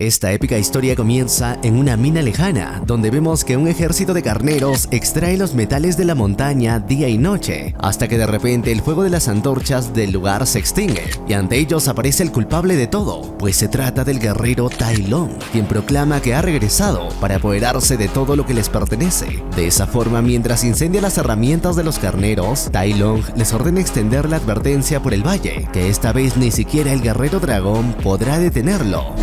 Esta épica historia comienza en una mina lejana, donde vemos que un ejército de carneros extrae los metales de la montaña día y noche, hasta que de repente el fuego de las antorchas del lugar se extingue, y ante ellos aparece el culpable de todo, pues se trata del guerrero Tai Lung, quien proclama que ha regresado para apoderarse de todo lo que les pertenece. De esa forma, mientras incendia las herramientas de los carneros, Tai Lung les ordena extender la advertencia por el valle, que esta vez ni siquiera el guerrero dragón podrá detenerlo.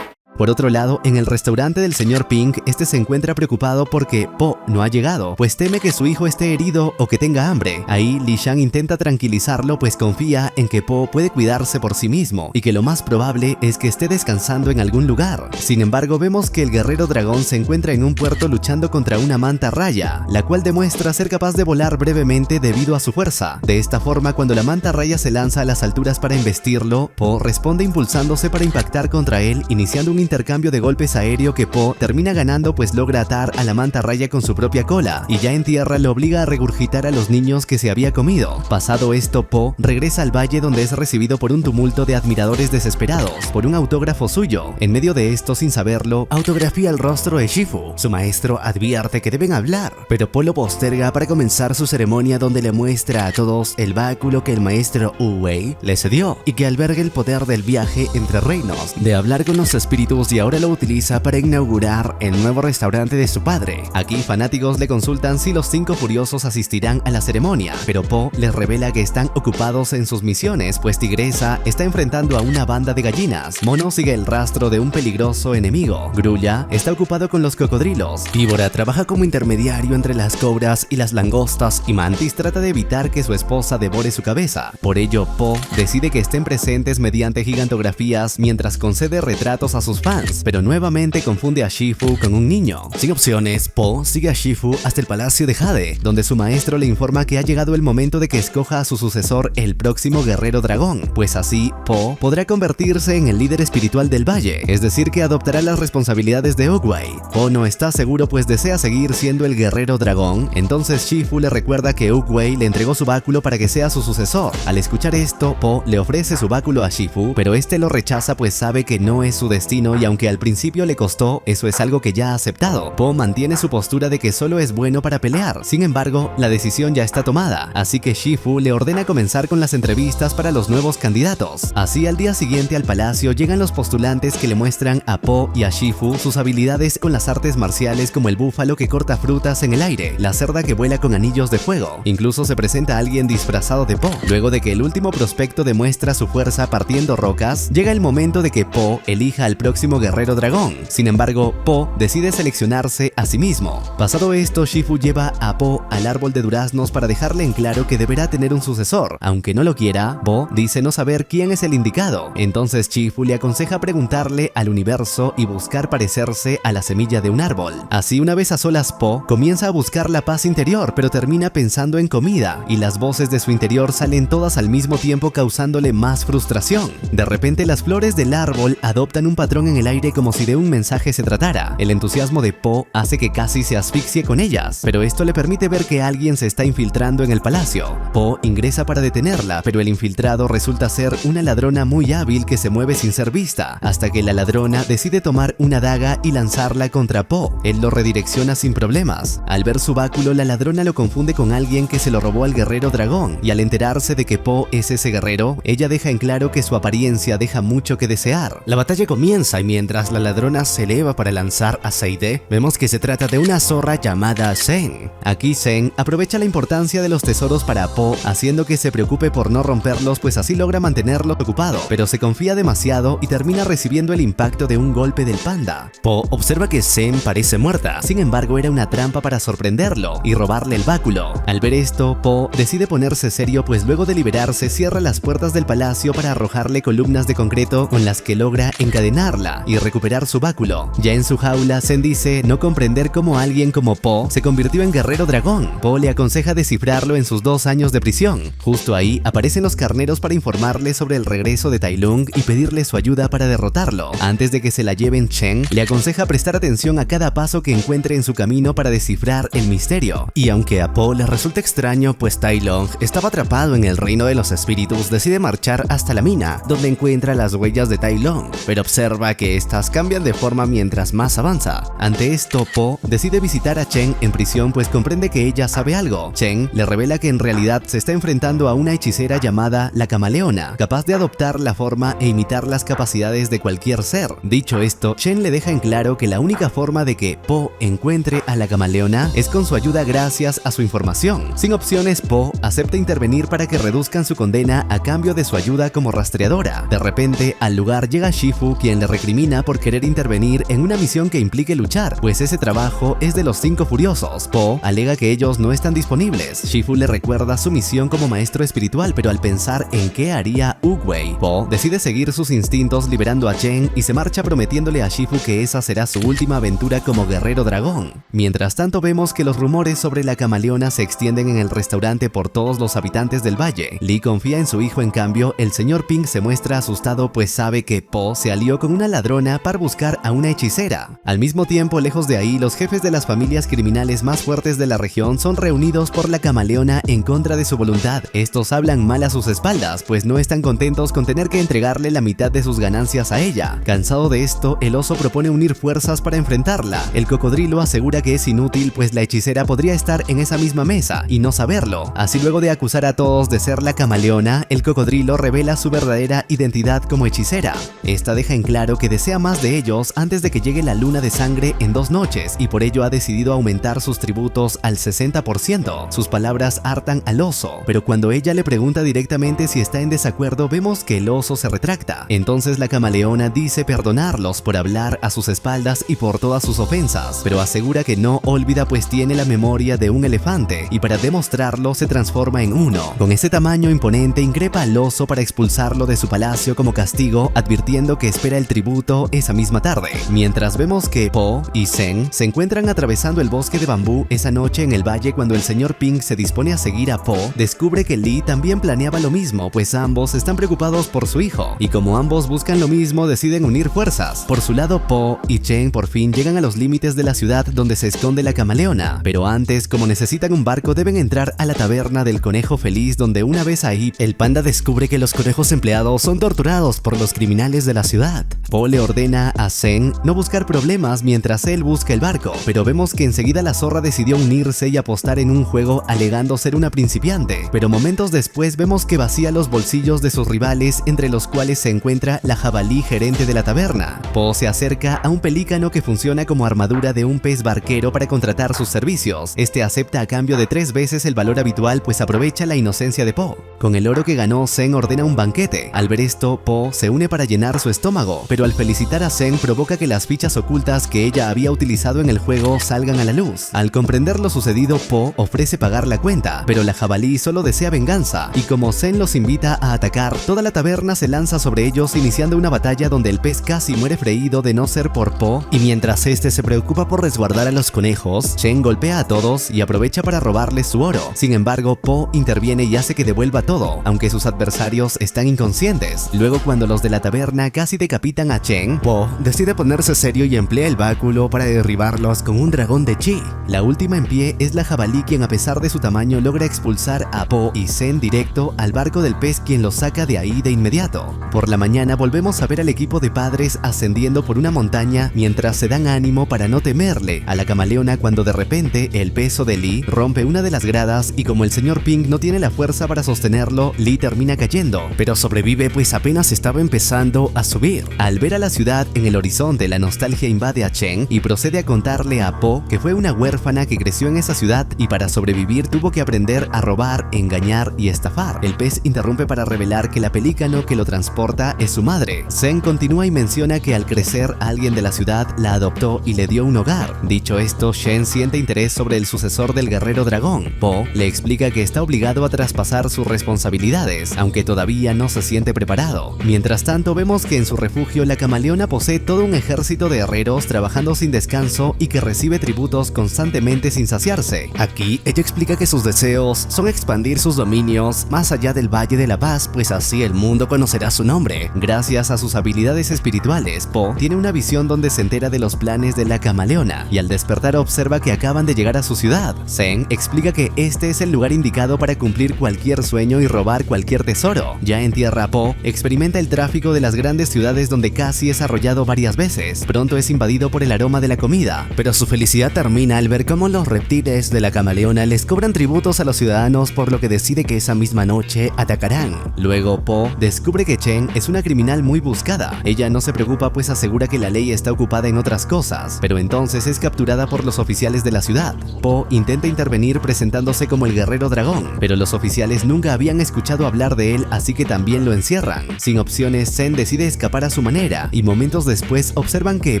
Por otro lado, en el restaurante del señor Pink, este se encuentra preocupado porque Po no ha llegado, pues teme que su hijo esté herido o que tenga hambre. Ahí, Li Shan intenta tranquilizarlo, pues confía en que Po puede cuidarse por sí mismo y que lo más probable es que esté descansando en algún lugar. Sin embargo, vemos que el guerrero dragón se encuentra en un puerto luchando contra una manta raya, la cual demuestra ser capaz de volar brevemente debido a su fuerza. De esta forma, cuando la manta raya se lanza a las alturas para embestirlo, Po responde impulsándose para impactar contra él, iniciando un intercambio de golpes aéreo que Po termina ganando, pues logra atar a la manta raya con su propia cola, y ya en tierra lo obliga a regurgitar a los niños que se había comido. Pasado esto, Po regresa al valle, donde es recibido por un tumulto de admiradores desesperados por un autógrafo suyo. En medio de esto, sin saberlo, autografía el rostro de Shifu. Su maestro advierte que deben hablar, pero Po lo posterga para comenzar su ceremonia, donde le muestra a todos el báculo que el maestro Wu Wei le cedió y que alberga el poder del viaje entre reinos, de hablar con los espíritus, y ahora lo utiliza para inaugurar el nuevo restaurante de su padre. Aquí fanáticos le consultan si los 5 furiosos asistirán a la ceremonia, pero Po les revela que están ocupados en sus misiones, pues Tigresa está enfrentando a una banda de gallinas, Mono sigue el rastro de un peligroso enemigo, Grulla está ocupado con los cocodrilos, Víbora trabaja como intermediario entre las cobras y las langostas, y Mantis trata de evitar que su esposa devore su cabeza. Por ello, Po decide que estén presentes mediante gigantografías mientras concede retratos a sus fans, pero nuevamente confunde a Shifu con un niño. Sin opciones, Po sigue a Shifu hasta el palacio de Jade, donde su maestro le informa que ha llegado el momento de que escoja a su sucesor, el próximo guerrero dragón, pues así Po podrá convertirse en el líder espiritual del valle, es decir que adoptará las responsabilidades de Oogway. Po no está seguro, pues desea seguir siendo el guerrero dragón. Entonces Shifu le recuerda que Oogway le entregó su báculo para que sea su sucesor. Al escuchar esto, Po le ofrece su báculo a Shifu, pero este lo rechaza, pues sabe que no es su destino, y aunque al principio le costó, eso es algo que ya ha aceptado. Po mantiene su postura de que solo es bueno para pelear. Sin embargo, la decisión ya está tomada, así que Shifu le ordena comenzar con las entrevistas para los nuevos candidatos. Así, al día siguiente al palacio llegan los postulantes, que le muestran a Po y a Shifu sus habilidades con las artes marciales, como el búfalo que corta frutas en el aire, la cerda que vuela con anillos de fuego. Incluso se presenta alguien disfrazado de Po. Luego de que el último prospecto demuestra su fuerza partiendo rocas, llega el momento de que Po elija al próximo guerrero dragón. Sin embargo, Po decide seleccionarse a sí mismo. Pasado esto, Shifu lleva a Po al árbol de duraznos para dejarle en claro que deberá tener un sucesor. Aunque no lo quiera, Po dice no saber quién es el indicado. Entonces Shifu le aconseja preguntarle al universo y buscar parecerse a la semilla de un árbol. Así, una vez a solas, Po comienza a buscar la paz interior, pero termina pensando en comida, y las voces de su interior salen todas al mismo tiempo, causándole más frustración. De repente, las flores del árbol adoptan un patrón en el aire, como si de un mensaje se tratara. El entusiasmo de Po hace que casi se asfixie con ellas, pero esto le permite ver que alguien se está infiltrando en el palacio. Po ingresa para detenerla, pero el infiltrado resulta ser una ladrona muy hábil que se mueve sin ser vista, hasta que la ladrona decide tomar una daga y lanzarla contra Po. Él lo redirecciona sin problemas. Al ver su báculo, la ladrona lo confunde con alguien que se lo robó al guerrero dragón, y al enterarse de que Po es ese guerrero, ella deja en claro que su apariencia deja mucho que desear. La batalla comienza, y mientras la ladrona se eleva para lanzar a Seide, vemos que se trata de una zorra llamada Zen. Aquí Zen aprovecha la importancia de los tesoros para Po, haciendo que se preocupe por no romperlos, pues así logra mantenerlo ocupado, pero se confía demasiado y termina recibiendo el impacto de un golpe del panda. Po observa que Zen parece muerta, sin embargo era una trampa para sorprenderlo y robarle el báculo. Al ver esto, Po decide ponerse serio, pues luego de liberarse cierra las puertas del palacio para arrojarle columnas de concreto con las que logra encadenarla. cabeza y recuperar su báculo. Ya en su jaula, Zen dice no comprender cómo alguien como Po se convirtió en guerrero dragón. Po le aconseja descifrarlo en sus 2 años de prisión. Justo ahí aparecen los carneros para informarle sobre el regreso de Tai Lung y pedirle su ayuda para derrotarlo. Antes de que se la lleven, Chen le aconseja prestar atención a cada paso que encuentre en su camino para descifrar el misterio. Y aunque a Po le resulta extraño, pues Tai Lung estaba atrapado en el reino de los espíritus, decide marchar hasta la mina, donde encuentra las huellas de Tai Lung, pero observa que estas cambian de forma mientras más avanza. Ante esto, Po decide visitar a Chen en prisión, pues comprende que ella sabe algo. Chen le revela que en realidad se está enfrentando a una hechicera llamada la Camaleona, capaz de adoptar la forma e imitar las capacidades de cualquier ser. Dicho esto, Chen le deja en claro que la única forma de que Po encuentre a la Camaleona es con su ayuda gracias a su información. Sin opciones, Po acepta intervenir para que reduzcan su condena a cambio de su ayuda como rastreadora. De repente, al lugar llega Shifu, quien le recrimina por querer intervenir en una misión que implique luchar, pues ese trabajo es de los 5 furiosos. Po alega que ellos no están disponibles. Shifu le recuerda su misión como maestro espiritual, pero al pensar en qué haría Oogway, Po decide seguir sus instintos liberando a Chen y se marcha prometiéndole a Shifu que esa será su última aventura como guerrero dragón. Mientras tanto, vemos que los rumores sobre la Camaleona se extienden en el restaurante por todos los habitantes del valle. Lee confía en su hijo, en cambio, el señor Pink se muestra asustado pues sabe que Po se alió con una ladrona para buscar a una hechicera. Al mismo tiempo, lejos de ahí, los jefes de las familias criminales más fuertes de la región son reunidos por la Camaleona en contra de su voluntad. Estos hablan mal a sus espaldas, pues no están contentos con tener que entregarle la mitad de sus ganancias a ella. Cansado de esto, el oso propone unir fuerzas para enfrentarla. El cocodrilo asegura que es inútil, pues la hechicera podría estar en esa misma mesa y no saberlo. Así, luego de acusar a todos de ser la Camaleona, el cocodrilo revela su verdadera identidad como hechicera. Esta deja en claro que desea más de ellos antes de que llegue la luna de sangre en 2 noches y por ello ha decidido aumentar sus tributos al 60%. Sus palabras hartan al oso, pero cuando ella le pregunta directamente si está en desacuerdo, vemos que el oso se retracta. Entonces la Camaleona dice perdonarlos por hablar a sus espaldas y por todas sus ofensas, pero asegura que no olvida pues tiene la memoria de un elefante y para demostrarlo se transforma en uno. Con ese tamaño imponente increpa al oso para expulsarlo de su palacio como castigo, advirtiendo que espera el tributo esa misma tarde. Mientras vemos que Po y Zen se encuentran atravesando el bosque de bambú esa noche en el valle cuando el señor Pink se dispone a seguir a Po, descubre que Lee también planeaba lo mismo, pues ambos están preocupados por su hijo, y como ambos buscan lo mismo deciden unir fuerzas. Por su lado, Po y Chen por fin llegan a los límites de la ciudad donde se esconde la Camaleona, pero antes, como necesitan un barco, deben entrar a la taberna del conejo feliz, donde una vez ahí, el panda descubre que los conejos empleados son torturados por los criminales de la ciudad. Po le ordena a Zen no buscar problemas mientras él busca el barco, pero vemos que enseguida la zorra decidió unirse y apostar en un juego alegando ser una principiante, pero momentos después vemos que vacía los bolsillos de sus rivales, entre los cuales se encuentra la jabalí gerente de la taberna. Po se acerca a un pelícano que funciona como armadura de un pez barquero para contratar sus servicios. Este acepta a cambio de 3 veces el valor habitual, pues aprovecha la inocencia de Po. Con el oro que ganó, Zen ordena un banquete. Al ver esto, Po se une para llenar su estómago, pero al felicitar a Zen provoca que las fichas ocultas que ella había utilizado en el juego salgan a la luz. Al comprender lo sucedido, Po ofrece pagar la cuenta, pero la jabalí solo desea venganza, y como Zen los invita a atacar, toda la taberna se lanza sobre ellos, iniciando una batalla donde el pez casi muere freído de no ser por Po, y mientras este se preocupa por resguardar a los conejos, Chen golpea a todos y aprovecha para robarles su oro. Sin embargo, Po interviene y hace que devuelva todo, aunque sus adversarios están inconscientes. Luego, cuando los de la taberna casi decapitan a Chen, Po decide ponerse serio y emplea el báculo para derribarlos con un dragón de chi. La última en pie es la jabalí, quien a pesar de su tamaño logra expulsar a Po y Zen directo al barco del pez, quien los saca de ahí de inmediato. Por la mañana volvemos a ver al equipo de padres ascendiendo por una montaña mientras se dan ánimo para no temerle a la Camaleona, cuando de repente el peso de Lee rompe una de las gradas y como el señor Pink no tiene la fuerza para sostenerlo, Lee termina cayendo, pero sobrevive pues apenas estaba empezando a subir. Al ver a la ciudad en el horizonte, la nostalgia invade a Chen y procede a contarle a Po que fue una huérfana que creció en esa ciudad y para sobrevivir tuvo que aprender a robar, engañar y estafar. El pez interrumpe para revelar que la pelícano que lo transporta es su madre. Zen continúa y menciona que al crecer alguien de la ciudad la adoptó y le dio un hogar. Dicho esto, Shen siente interés sobre el sucesor del guerrero dragón. Po le explica que está obligado a traspasar sus responsabilidades, aunque todavía no se siente preparado. Mientras tanto, vemos que en su refugio la camaleona posee todo un ejército de herreros trabajando sin descanso y que recibe tributos constantemente sin saciarse. Aquí, ella explica que sus deseos son expandir sus dominios más allá del Valle de la Paz, pues así el mundo conocerá su nombre. Gracias a sus habilidades espirituales, Po tiene una visión donde se entera de los planes de la camaleona y al despertar observa que acaban de llegar a su ciudad. Zeng explica que este es el lugar indicado para cumplir cualquier sueño y robar cualquier tesoro. Ya en tierra, Po experimenta el tráfico de las grandes ciudades donde casi es arrollado varias veces. Pronto es invadido por el aroma de la comida, pero su felicidad termina al ver cómo los reptiles de la camaleona les cobran tributos a los ciudadanos, por lo que decide que esa misma noche atacarán. Luego, Po descubre que Chen es una criminal muy buscada. Ella no se preocupa pues asegura que la ley está ocupada en otras cosas, pero entonces es capturada por los oficiales de la ciudad. Po intenta intervenir presentándose como el guerrero dragón, pero los oficiales nunca habían escuchado hablar de él, así que también lo encierran. Sin opciones, Zen decide escapar a su manera y momentos después observan que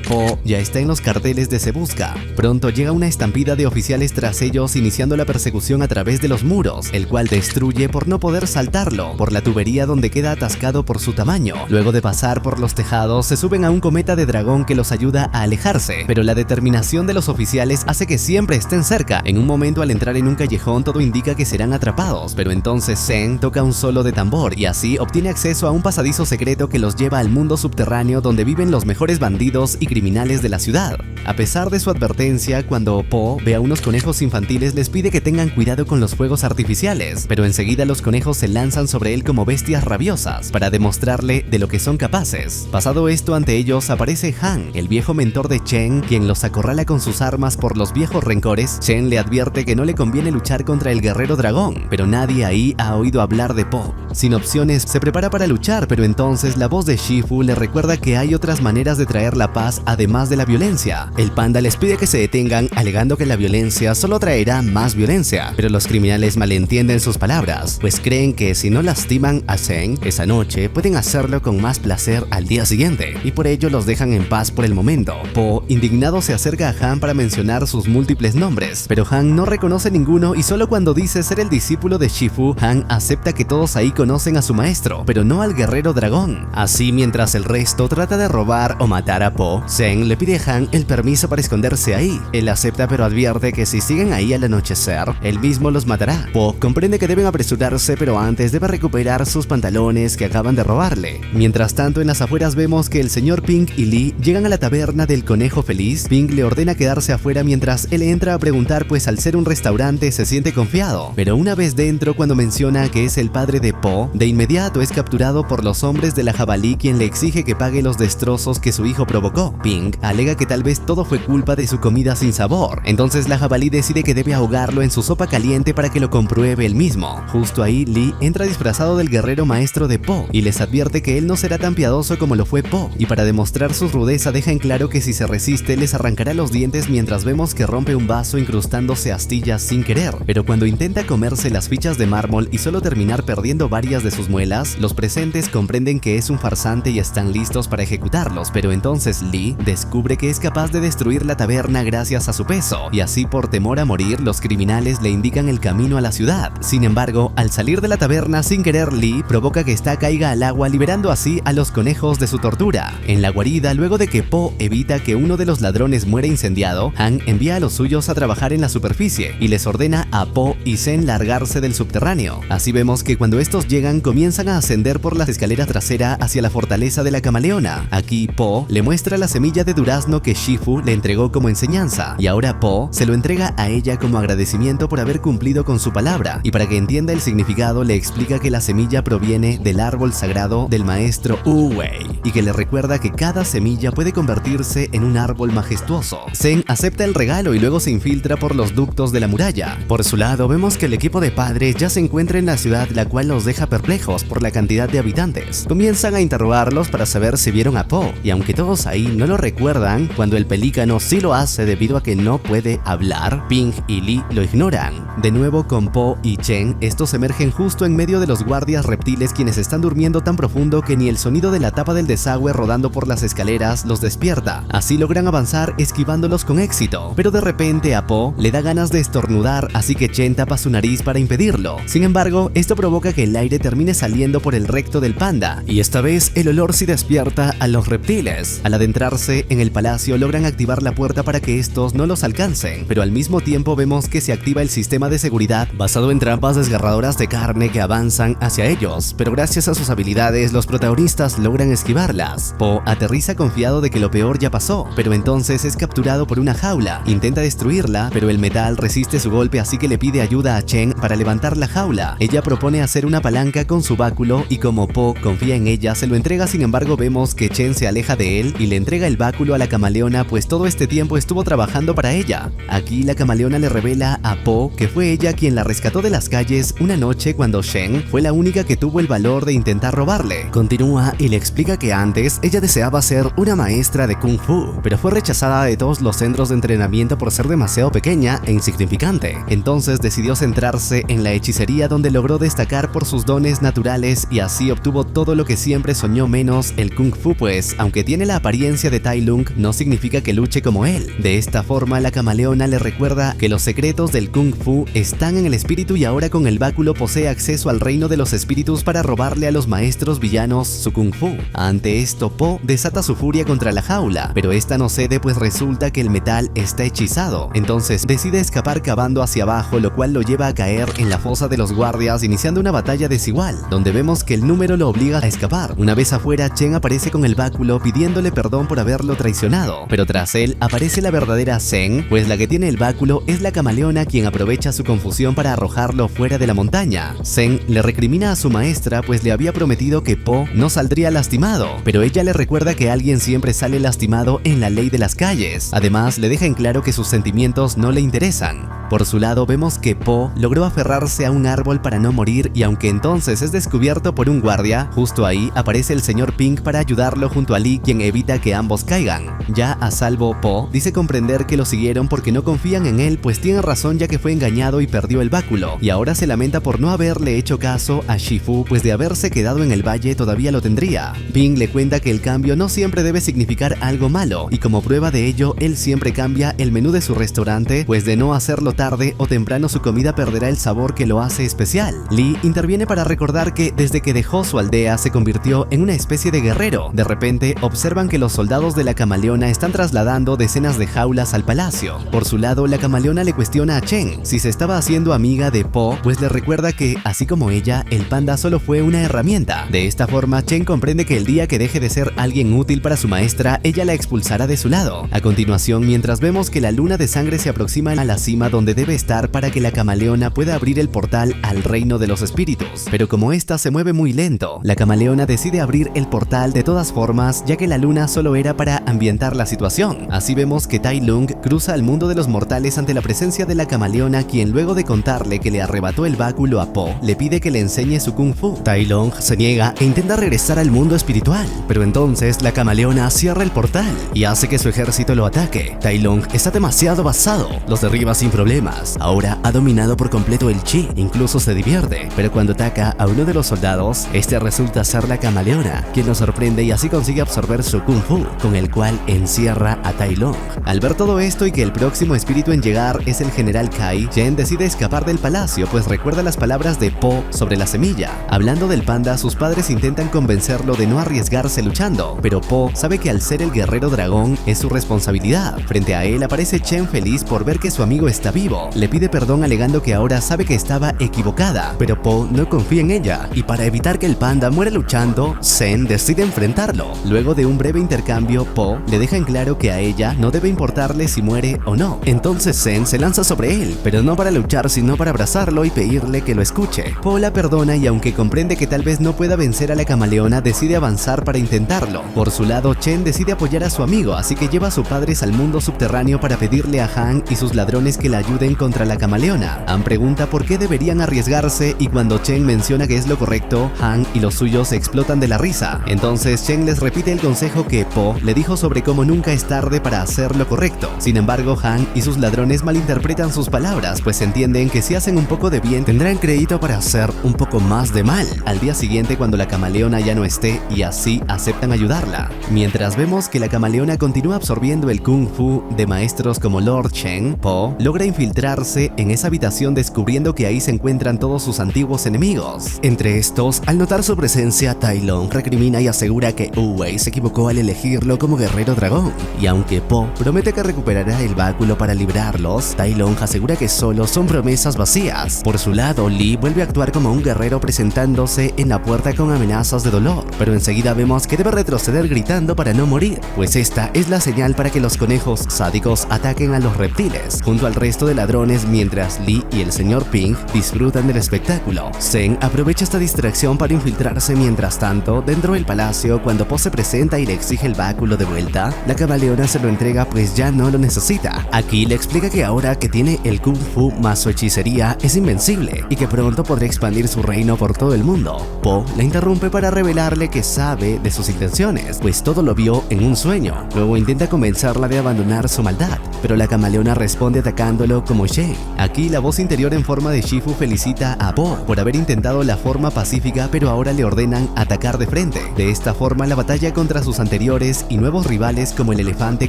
Po ya está en los carteles de Se Busca. Pronto llega una estampida de oficiales tras ellos, iniciando la persecución a través de los muros, el cual destruye por no poder saltarlo por la tubería donde queda atascado por su tamaño. Luego de pasar por los tejados, se suben a un cometa de dragón que los ayuda a alejarse, pero la determinación de los oficiales hace que siempre estén cerca. En un momento, al entrar en un callejón, todo indica que serán atrapados, pero entonces Zen toca un solo de tambor y así obtiene acceso a un pasadizo secreto que los lleva al mundo subterráneo donde viven los mejores bandidos y criminales de la ciudad. A pesar de su advertencia, cuando Po ve a unos conejos infantiles les pide que tengan cuidado con los fuegos artificiales, pero enseguida los conejos se lanzan sobre él como bestias rabiosas para demostrarle de lo que son capaces. Pasado esto, ante ellos aparece Han, el viejo mentor de Chen, quien los acorrala con sus armas por los viejos rencores. Chen le advierte que no le conviene luchar contra el guerrero dragón, pero nadie ahí ha oído hablar de Po. Sin opciones, se prepara para luchar, pero entonces la voz de Shifu le recuerda que hay otras maneras de traer la paz además de la violencia. El panda les pide que se detengan, alegando que la violencia solo traerá más violencia, pero los criminales malentienden sus palabras, pues creen que si no lastiman a Zeng esa noche, pueden hacerlo con más placer al día siguiente, y por ello los dejan en paz por el momento. Po, indignado, se acerca a Han para mencionar sus múltiples nombres, pero Han no reconoce ninguno y solo cuando dice ser el discípulo de Shifu, Han acepta que todos ahí conocen a su maestro, pero no al guerrero dragón. Así, mientras el resto trata de robar o matar a Po, Zeng le pide a Han el permiso para esconderse ahí. Él acepta, pero advierte que si siguen ahí al anochecer, él mismo los matará. Po comprende que deben apresurarse, pero antes debe recuperar sus pantalones que acaban de robarle. Mientras tanto, en las afueras vemos que el señor Pink y Lee llegan a la taberna del conejo feliz. Pink le ordena quedarse afuera mientras él entra a preguntar, pues al ser un restaurante se siente confiado. Pero una vez dentro, cuando menciona que es el padre de Po, de inmediato es capturado por los hombres de la jabalí, quien le exige que pague los destrozos que su hijo provocó. Pink alega que tal vez todo fue culpa de su comida sin sabor. Entonces la jabalí decide que debe ahogarlo en su sopa caliente para que lo compruebe él mismo. Justo ahí, Lee entra disfrazado del guerrero maestro de Po y les advierte que él no será tan piadoso como lo fue Po, y para demostrar su rudeza deja en claro que si se resiste les arrancará los dientes, mientras vemos que rompe un vaso incrustándose astillas sin querer. Pero cuando intenta comerse las fichas de mármol y solo terminar perdiendo varias de sus muelas, los presentes comprenden que es un farsante y están listos para ejecutarlos, pero entonces Lee descubre que es capaz de destruir la taberna gracias a su peso, y así, por temor a morir, los criminales le indican el camino a la ciudad. Sin embargo, al salir de la taberna sin querer, Lee provoca que esta caiga al agua, liberando así a los conejos de su tortura. En la guarida, luego de que Po evita que uno de los ladrones muera incendiado, Han envía a los suyos a trabajar en la superficie y les ordena a Po y Zen largarse del subterráneo. Así vemos que cuando estos llegan, comienzan a ascender por la escalera trasera hacia la fortaleza de la camaleona. Aquí Po le muestra la semilla de durazno que Shifu le entregó como enseñanza, y ahora Po se lo entrega a ella como agradecimiento por haber cumplido con su palabra, y para que entienda el significado le explica que la semilla proviene del árbol sagrado del maestro Wu Wei, y que le recuerda que cada semilla puede convertirse en un árbol majestuoso. Zen acepta el regalo y luego se infiltra por los ductos de la muralla. Por su lado, vemos que el equipo de padres ya se encuentra en la ciudad, la cual los deja perplejos por la cantidad de habitantes. Comienzan a interrogarlos para saber si vieron a Po, y aunque todos ahí no lo recuerdan, cuando el pelícano sí lo hace debido a que no puede hablar, Pink y Lee lo ignoran. De nuevo con Po y Chen, estos emergen justo en medio de los guardias reptiles, quienes están durmiendo tan profundo que ni el sonido de la tapa del desagüe rodando por las escaleras los despierta. Así logran avanzar esquivándolos con éxito, pero de repente a Po le da ganas de estornudar, así que Chen tapa su nariz para impedirlo. Sin embargo, esto provoca que el aire termine saliendo por el recto del panda, y esta vez el olor sí despierta transporta a los reptiles. Al adentrarse en el palacio logran activar la puerta para que estos no los alcancen, pero al mismo tiempo vemos que se activa el sistema de seguridad basado en trampas desgarradoras de carne que avanzan hacia ellos, pero gracias a sus habilidades los protagonistas logran esquivarlas. Po aterriza confiado de que lo peor ya pasó, pero entonces es capturado por una jaula. Intenta destruirla, pero el metal resiste su golpe, así que le pide ayuda a Chen para levantar la jaula. Ella propone hacer una palanca con su báculo y como Po confía en ella, se lo entrega. Sin embargo, vemos que Chen se aleja de él y le entrega el báculo a la camaleona, pues todo este tiempo estuvo trabajando para ella. Aquí la camaleona le revela a Po que fue ella quien la rescató de las calles una noche cuando Shen fue la única que tuvo el valor de intentar robarle. Continúa y le explica que antes ella deseaba ser una maestra de Kung Fu, pero fue rechazada de todos los centros de entrenamiento por ser demasiado pequeña e insignificante. Entonces decidió centrarse en la hechicería, donde logró destacar por sus dones naturales y así obtuvo todo lo que siempre soñó, menos el Kung Fu, pues aunque tiene la apariencia de Tai Lung, no significa que luche como él. De esta forma la camaleona le recuerda que los secretos del Kung Fu están en el espíritu y ahora con el báculo posee acceso al reino de los espíritus para robarle a los maestros villanos su Kung Fu. Ante esto, Po desata su furia contra la jaula, pero esta no cede, pues resulta que el metal está hechizado. Entonces decide escapar cavando hacia abajo, lo cual lo lleva a caer en la fosa de los guardias, iniciando una batalla desigual, donde vemos que el número lo obliga a escapar. Una vez afuera, Chen aparece con el báculo pidiéndole perdón por haberlo traicionado, pero tras él aparece la verdadera Zhen, pues la que tiene el báculo es la camaleona, quien aprovecha su confusión para arrojarlo fuera de la montaña. Zhen le recrimina a su maestra, pues le había prometido que Po no saldría lastimado, pero ella le recuerda que alguien siempre sale lastimado en la ley de las calles. Además, le deja en claro que sus sentimientos no le interesan. Por su lado, vemos que Po logró aferrarse a un árbol para no morir, y aunque entonces es descubierto por un guardia, justo ahí aparece el señor Pink para ayudarlo junto a Lee, quien evita que ambos caigan. Ya a salvo, Po dice comprender que lo siguieron porque no confían en él, pues tiene razón, ya que fue engañado y perdió el báculo, y ahora se lamenta por no haberle hecho caso a Shifu, pues de haberse quedado en el valle todavía lo tendría. Pink le cuenta que el cambio no siempre debe significar algo malo, y como prueba de ello, él siempre cambia el menú de su restaurante, pues de no hacerlo tarde o temprano su comida perderá el sabor que lo hace especial. Lee interviene para recordar que desde que dejó su aldea se convirtió en una especie de guerrero. De repente observan que los soldados de la camaleona están trasladando decenas de jaulas al palacio. Por su lado, la camaleona le cuestiona a Chen si se estaba haciendo amiga de Po, pues le recuerda que, así como ella, el panda solo fue una herramienta. De esta forma, Chen comprende que el día que deje de ser alguien útil para su maestra, ella la expulsará de su lado. A continuación, mientras vemos que la luna de sangre se aproxima a la cima donde debe estar para que la camaleona pueda abrir el portal al reino de los espíritus, pero como esta se mueve muy lento, la camaleona decide abrir el portal de todas formas, ya que la luna solo era para ambientar la situación. Así vemos que Tai Lung cruza al mundo de los mortales ante la presencia de la camaleona, quien luego de contarle que le arrebató el báculo a Po, le pide que le enseñe su Kung Fu. Tai Lung se niega e intenta regresar al mundo espiritual, pero entonces la camaleona cierra el portal y hace que su ejército lo ataque. Tai Lung está demasiado basado, los derriba sin problemas. Ahora ha dominado por completo el chi, incluso se divierte, pero cuando ataca a uno de los soldados, este resulta ser la camaleona, quien lo sorprende y así consigue absorber su Kung Fu, con el cual encierra a Tai Lung. Al ver todo esto y que el próximo espíritu en llegar es el general Kai, Chen decide escapar del palacio, pues recuerda las palabras de Po sobre la semilla. Hablando del panda, sus padres intentan convencerlo de no arriesgarse luchando, pero Po sabe que al ser el guerrero dragón es su responsabilidad. Frente a él aparece Chen feliz por ver que su amigo está vivo. Le pide perdón alegando que ahora sabe que estaba equivocada, pero Po no confía en ella, y para evitar que el panda muera luchando, Zen decide enfrentarlo. Luego de un breve intercambio, Po le deja en claro que a ella no debe importarle si muere o no. Entonces Zen se lanza sobre él, pero no para luchar sino para abrazarlo y pedirle que lo escuche. Po la perdona y aunque comprende que tal vez no pueda vencer a la camaleona, decide avanzar para intentarlo. Por su lado, Chen decide apoyar a su amigo, así que lleva a sus padres al mundo subterráneo para pedirle a Han y sus ladrones que la ayuden contra la camaleona. Han pregunta por qué deberían arriesgarse y cuando Chen menciona que es lo correcto, Han y los suyos se explotan de la risa. Entonces Chen les repite el consejo que Po le dijo sobre cómo nunca es tarde para hacer lo correcto. Sin embargo, Han y sus ladrones malinterpretan sus palabras, pues entienden que si hacen un poco de bien tendrán crédito para hacer un poco más de mal al día siguiente cuando la camaleona ya no esté, y así aceptan ayudarla. Mientras vemos que la camaleona continúa absorbiendo el Kung Fu de maestros como Lord Chen, Po logra infiltrar infiltrarse en esa habitación descubriendo que ahí se encuentran todos sus antiguos enemigos. Entre estos, al notar su presencia, Tai Lung recrimina y asegura que Wu-Wei se equivocó al elegirlo como guerrero dragón. Y aunque Po promete que recuperará el báculo para librarlos, Tai Lung asegura que solo son promesas vacías. Por su lado, Lee vuelve a actuar como un guerrero presentándose en la puerta con amenazas de dolor, pero enseguida vemos que debe retroceder gritando para no morir, pues esta es la señal para que los conejos sádicos ataquen a los reptiles, junto al resto de ladrones, mientras Lee y el señor Ping disfrutan del espectáculo. Zeng aprovecha esta distracción para infiltrarse. Mientras tanto, dentro del palacio, cuando Po se presenta y le exige el báculo de vuelta, la camaleona se lo entrega pues ya no lo necesita. Aquí le explica que ahora que tiene el Kung Fu más su hechicería es invencible y que pronto podrá expandir su reino por todo el mundo. Po la interrumpe para revelarle que sabe de sus intenciones, pues todo lo vio en un sueño. Luego intenta convencerla de abandonar su maldad, pero la camaleona responde atacándolo como Shen. Aquí la voz interior en forma de Shifu felicita a Po por haber intentado la forma pacífica, pero ahora le ordenan atacar de frente. De esta forma la batalla contra sus anteriores y nuevos rivales como el elefante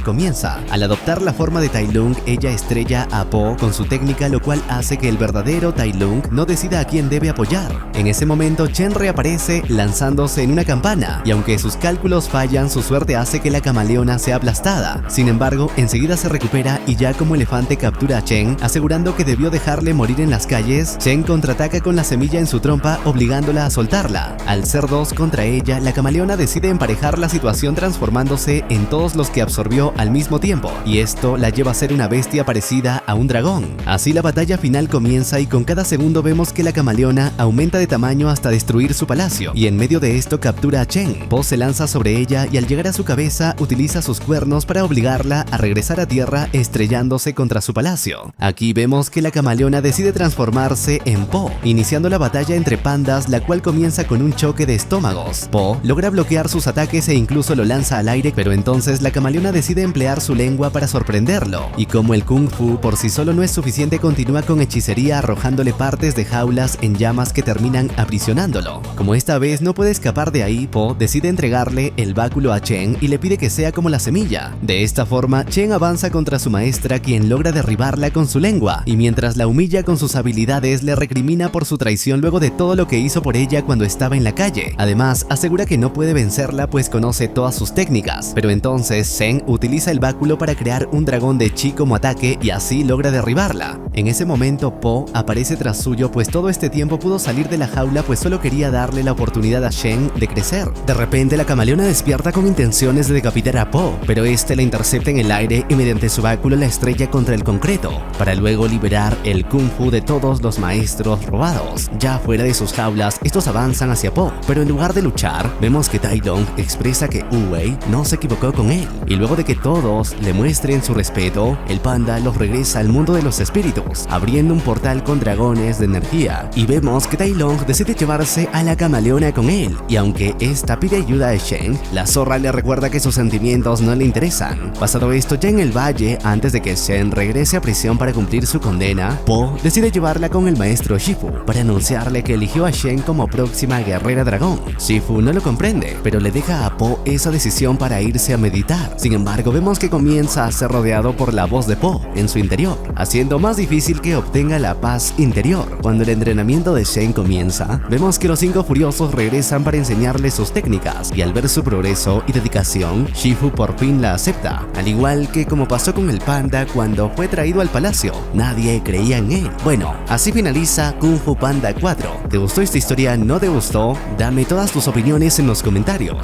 comienza. Al adoptar la forma de Tai Lung, ella estrella a Po con su técnica, lo cual hace que el verdadero Tai Lung no decida a quién debe apoyar. En ese momento Chen reaparece lanzándose en una campana, y aunque sus cálculos fallan, su suerte hace que la camaleona sea aplastada. Sin embargo, enseguida se recupera y ya como elefante captura a Chen, asegurando que debió dejarle morir en las calles. Chen contraataca con la semilla en su trompa, obligándola a soltarla. Al ser dos contra ella, la camaleona decide emparejar la situación transformándose en todos los que absorbió al mismo tiempo, y esto la lleva a ser una bestia parecida a un dragón. Así la batalla final comienza y con cada segundo vemos que la camaleona aumenta de tamaño hasta destruir su palacio, y en medio de esto captura a Chen. Po se lanza sobre ella y al llegar a su cabeza utiliza sus cuernos para obligarla a regresar a tierra, estrellándose contra su palacio. Aquí vemos que la camaleona decide transformarse en Po, iniciando la batalla entre pandas, la cual comienza con un choque de estómagos. Po logra bloquear sus ataques e incluso lo lanza al aire, pero entonces la camaleona decide emplear su lengua para sorprenderlo, y como el Kung Fu por sí solo no es suficiente, continúa con hechicería arrojándole partes de jaulas en llamas que terminan aprisionándolo. Como esta vez no puede escapar de ahí, Po decide entregarle el báculo a Chen y le pide que sea como la semilla. De esta forma, Chen avanza contra su maestra, quien logra derribarla con su lengua, y mientras la humilla con sus habilidades, le recrimina por su traición luego de todo lo que hizo por ella cuando estaba en la calle. Además, asegura que no puede vencerla pues conoce todas sus técnicas, pero entonces Zeng utiliza el báculo para crear un dragón de chi como ataque y así logra derribarla. En ese momento Po aparece tras suyo, pues todo este tiempo pudo salir de la jaula pues solo quería darle la oportunidad a Shen de crecer. De repente la camaleona despierta con intenciones de decapitar a Po, pero este la intercepta en el aire y mediante su báculo la estrella contra el concreto, para luego liberar el Kung Fu de todos los maestros robados. Ya fuera de sus jaulas, estos avanzan hacia Po, pero en lugar de luchar, vemos que Tai Lung expresa que Wu-Wei no se equivocó con él, y luego de que todos le muestren su respeto, el panda los regresa al mundo de los espíritus, abriendo un portal con dragones de energía, y vemos que Tai Lung decide llevarse a la camaleona con él, y aunque esta pide ayuda a Shen, la zorra le recuerda que sus sentimientos no le interesan. Pasado esto, ya en el valle, antes de que Shen regrese a prisión para cumplir su condena, Po decide llevarla con el maestro Shifu para anunciarle que eligió a Shen como próxima guerrera dragón. Shifu no lo comprende, pero le deja a Po esa decisión para irse a meditar. Sin embargo, vemos que comienza a ser rodeado por la voz de Po en su interior, haciendo más difícil que obtenga la paz interior. Cuando el entrenamiento de Shen comienza, vemos que los 5 furiosos regresan para enseñarle sus técnicas, y al ver su progreso y dedicación, Shifu por fin la acepta, al igual que como pasó con el panda cuando fue traído al palacio. Nadie creía en él. Bueno, así finaliza Kung Fu Panda 4. ¿Te gustó esta historia? ¿No te gustó? Dame todas tus opiniones en los comentarios.